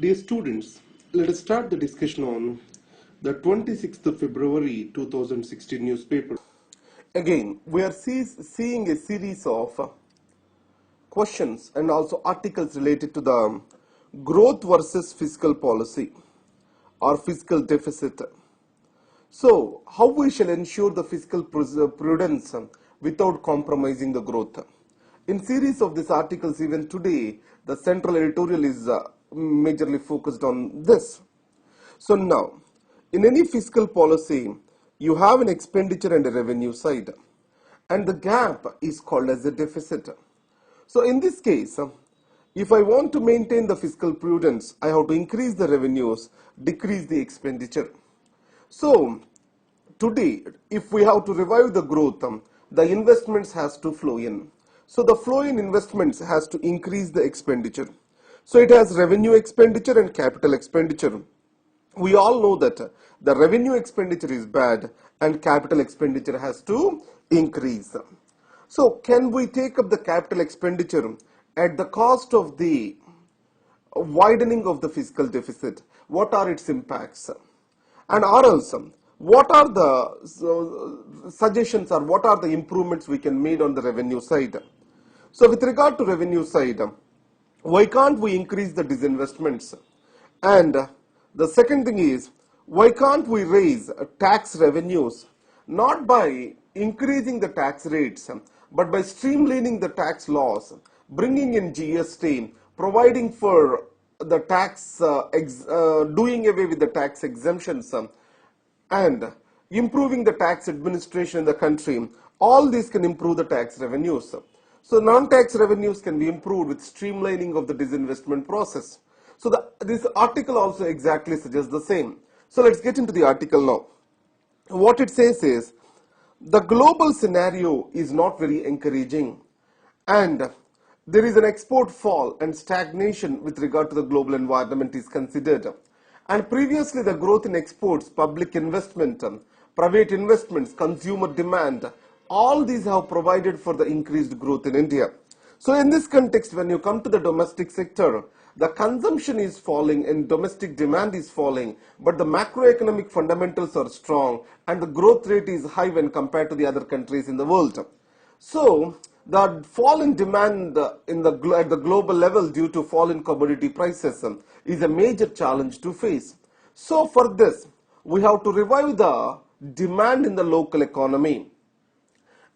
Dear students, let us start the discussion on the 26th of February 2016 newspaper. Again, we are seeing a series of questions and also articles related to the growth versus fiscal policy or fiscal deficit. So, how we shall ensure the fiscal prudence without compromising the growth? In series of these articles, even today, the central editorial is majorly focused on this. So now, in any fiscal policy, you have an expenditure and a revenue side, and the gap is called as a deficit. So in this case, if I want to maintain the fiscal prudence, I have to increase the revenues, decrease the expenditure. So today, if we have to revive the growth, the investments has to flow in. So the flow in investments has to increase the expenditure. So it has revenue expenditure and capital expenditure. We all know that the revenue expenditure is bad and capital expenditure has to increase. So can we take up the capital expenditure at the cost of the widening of the fiscal deficit? What are its impacts? And or else, what are the suggestions or what are the improvements we can make on the revenue side? So with regard to revenue side, why can't we increase the disinvestments? And the second thing is, why can't we raise tax revenues not by increasing the tax rates, but by streamlining the tax laws, bringing in GST, providing for the tax, doing away with the tax exemptions, and improving the tax administration in the country. All these can improve the tax revenues. So non-tax revenues can be improved with streamlining of the disinvestment process. So this article also exactly suggests the same. So let's get into the article now. What it says is, the global scenario is not very encouraging, and there is an export fall and stagnation with regard to the global environment is considered. And previously the growth in exports, public investment, private investments, consumer demand, all these have provided for the increased growth in India. So in this context, when you come to the domestic sector, the consumption is falling and domestic demand is falling, but the macroeconomic fundamentals are strong and the growth rate is high when compared to the other countries in the world. So the fall in demand at the global level due to fall in commodity prices is a major challenge to face. So for this, we have to revive the demand in the local economy.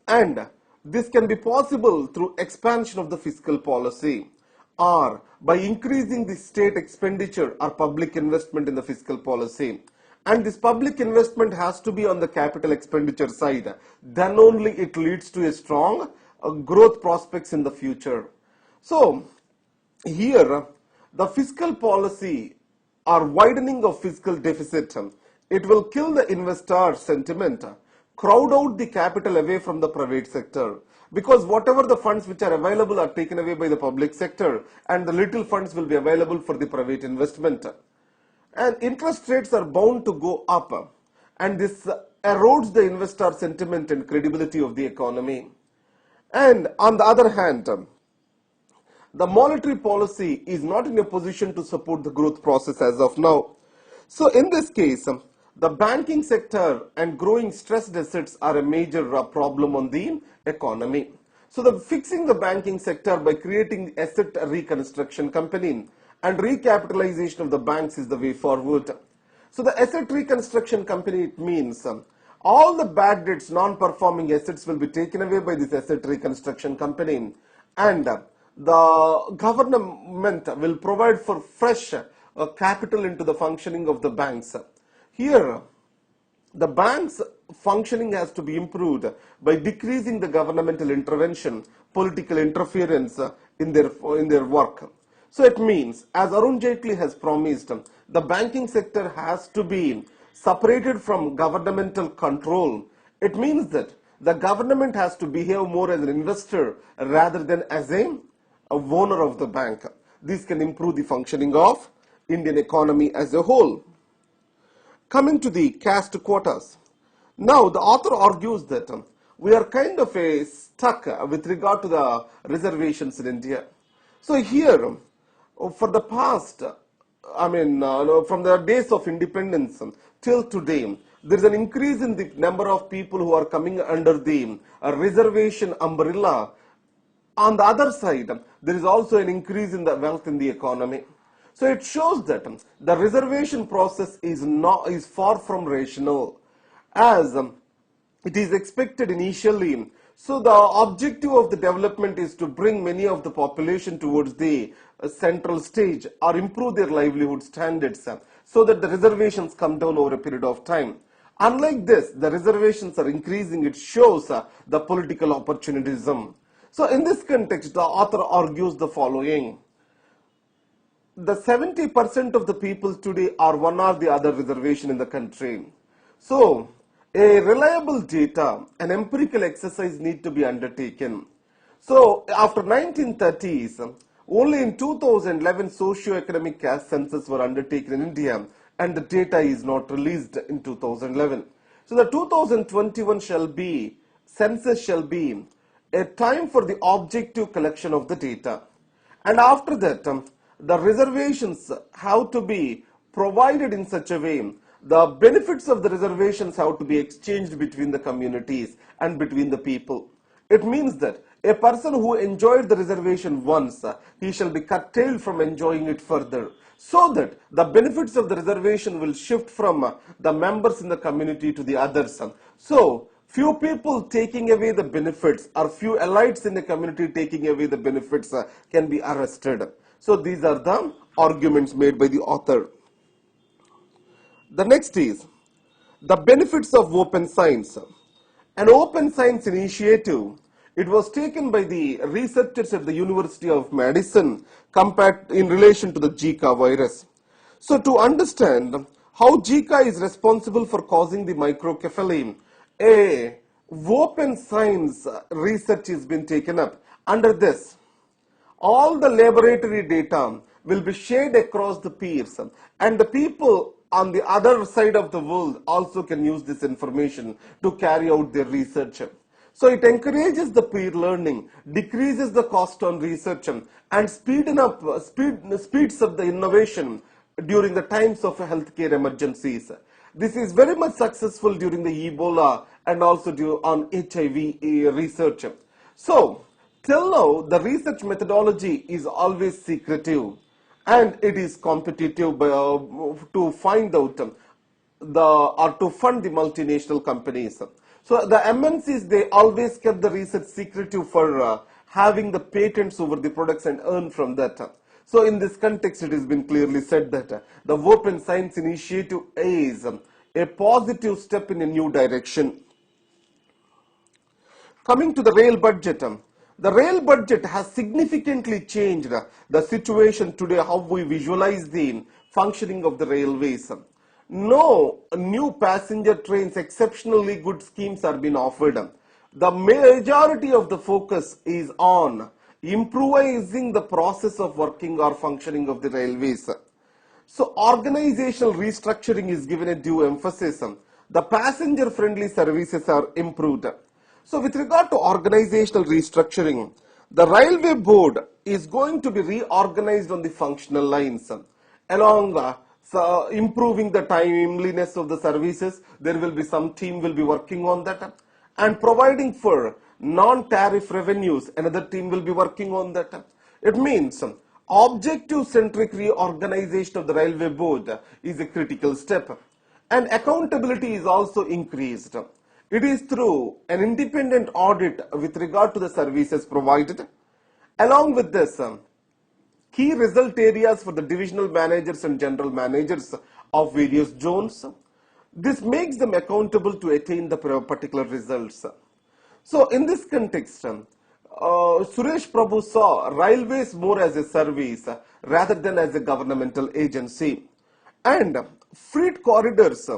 And this can be possible through expansion of the fiscal policy or by increasing the state expenditure or public investment in the fiscal policy. And this public investment has to be on the capital expenditure side. Then only it leads to a strong growth prospects in the future. So here the fiscal policy or widening of fiscal deficit, it will kill the investor sentiment, crowd out the capital away from the private sector, because whatever the funds which are available are taken away by the public sector and the little funds will be available for the private investment. And interest rates are bound to go up, and this erodes the investor sentiment and credibility of the economy. And on the other hand, the monetary policy is not in a position to support the growth process as of now. So in this case, the banking sector and growing stressed assets are a major problem on the economy. So fixing the banking sector by creating the asset reconstruction company and recapitalization of the banks is the way forward. So the asset reconstruction company, it means all the bad debts, non-performing assets will be taken away by this asset reconstruction company, and the government will provide for fresh capital into the functioning of the banks. Here, the bank's functioning has to be improved by decreasing the governmental intervention, political interference in their work. So it means, as Arun Jaitley has promised, the banking sector has to be separated from governmental control. It means that the government has to behave more as an investor rather than as a owner of the bank. This can improve the functioning of Indian economy as a whole. Coming to the caste quotas. Now the author argues that we are kind of stuck with regard to the reservations in India. So here, for the past from the days of independence till today, there is an increase in the number of people who are coming under the reservation umbrella. On the other side, there is also an increase in the wealth in the economy. So it shows that the reservation process is far from rational, as it is expected initially. So the objective of the development is to bring many of the population towards the central stage or improve their livelihood standards, so that the reservations come down over a period of time. Unlike this, the reservations are increasing. It shows the political opportunism. So in this context, the author argues the following. The 70% of the people today are one or the other reservation in the country. So, a reliable data, an empirical exercise need to be undertaken. So, after 1930s, only in 2011 socio-economic caste census were undertaken in India, and the data is not released in 2011. So, the 2021 census shall be a time for the objective collection of the data. And after that, the reservations have to be provided in such a way, the benefits of the reservations have to be exchanged between the communities and between the people. It means that a person who enjoyed the reservation once, he shall be curtailed from enjoying it further, so that the benefits of the reservation will shift from the members in the community to the others. So, few people taking away the benefits or few elites in the community taking away the benefits can be arrested. So these are the arguments made by the author. The next is the benefits of open science. An open science initiative, it was taken by the researchers at the University of Madison compared in relation to the Zika virus. So to understand how Zika is responsible for causing the microcephaly, a open science research has been taken up. Under this, all the laboratory data will be shared across the peers, and the people on the other side of the world also can use this information to carry out their research. So it encourages the peer learning, decreases the cost on research, and speeds up the innovation during the times of healthcare emergencies. This is very much successful during the Ebola and also on HIV research. So, till now, the research methodology is always secretive, and it is competitive to find out to fund the multinational companies. So the MNCs, they always kept the research secretive for having the patents over the products and earn from that. So in this context, it has been clearly said that the Open Science Initiative is a positive step in a new direction. Coming to the rail budget, the rail budget has significantly changed the situation today, how we visualize the functioning of the railways. No new passenger trains, exceptionally good schemes are being offered. The majority of the focus is on improvising the process of working or functioning of the railways. So organizational restructuring is given a due emphasis. The passenger friendly services are improved. So with regard to organizational restructuring, the railway board is going to be reorganized on the functional lines. Along improving the timeliness of the services, there will be some team will be working on that, and providing for non-tariff revenues, another team will be working on that. It means objective-centric reorganization of the railway board is a critical step, and accountability is also increased. It is through an independent audit with regard to the services provided. Along with this, key result areas for the divisional managers and general managers of various zones. This makes them accountable to attain the particular results. So in this context, Suresh Prabhu saw railways more as a service rather than as a governmental agency. And freight corridors,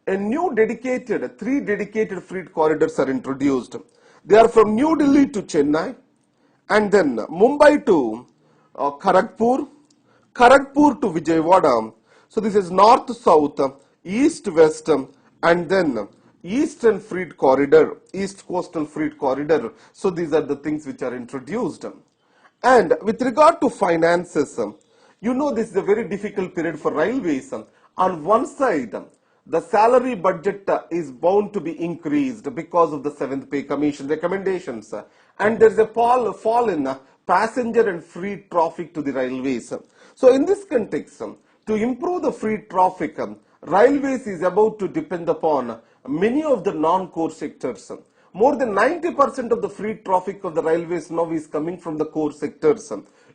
three dedicated freight corridors are introduced. They are from New Delhi to Chennai, and then Mumbai to Kharagpur, Kharagpur to Vijayawada. So this is north-south, east-west, and then eastern freight corridor, east coastal freight corridor. So these are the things which are introduced. And with regard to finances, You know this is a very difficult period for railways. On one side, the salary budget is bound to be increased because of the 7th Pay Commission recommendations. And there is a fall in passenger and freight traffic to the railways. So in this context, to improve the freight traffic, railways is about to depend upon many of the non-core sectors. More than 90% of the freight traffic of the railways now is coming from the core sectors.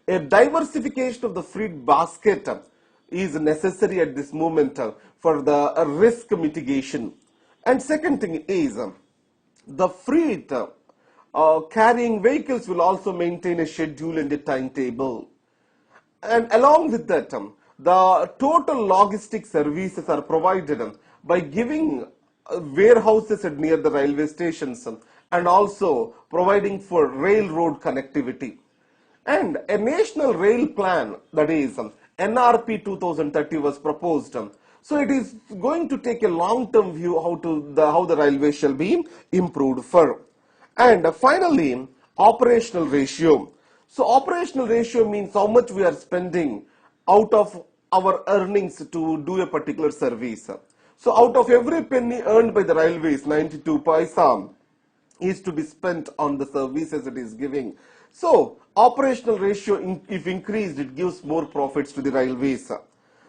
A diversification of the freight basket is necessary at this moment for the risk mitigation. And second thing is the freight carrying vehicles will also maintain a schedule and a timetable. And along with that, the total logistic services are provided by giving warehouses near the railway stations and also providing for railroad connectivity. And a national rail plan, that is NRP 2030, was proposed. So it is going to take a long-term view how the railway shall be improved for. And finally, operational ratio. So operational ratio means how much we are spending out of our earnings to do a particular service. So out of every penny earned by the railways, 92 paisa is to be spent on the services it is giving. So operational ratio, if increased, it gives more profits to the railways.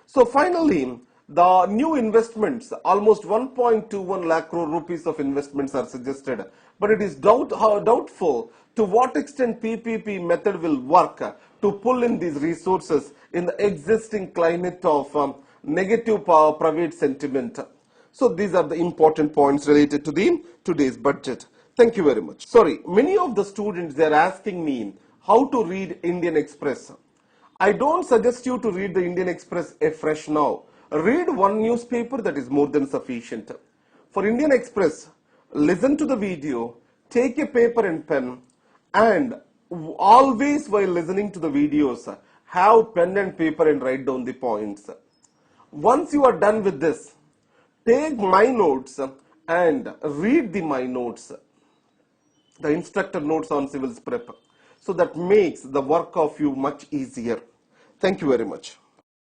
So finally, the new investments, almost 1.21 lakh crore rupees of investments are suggested, but it is doubtful to what extent PPP method will work to pull in these resources in the existing climate of negative private sentiment. So these are the important points related to the today's budget. Thank you very much. Sorry, many of the students, they are asking me how to read Indian Express. I don't suggest you to read the Indian Express afresh now. Read one newspaper, that is more than sufficient. For Indian Express, listen to the video, take a paper and pen, and always while listening to the videos, have pen and paper and write down the points. Once you are done with this, take my notes and read my notes, the instructor notes on CivilsPrep. So that makes the work of you much easier. Thank you very much.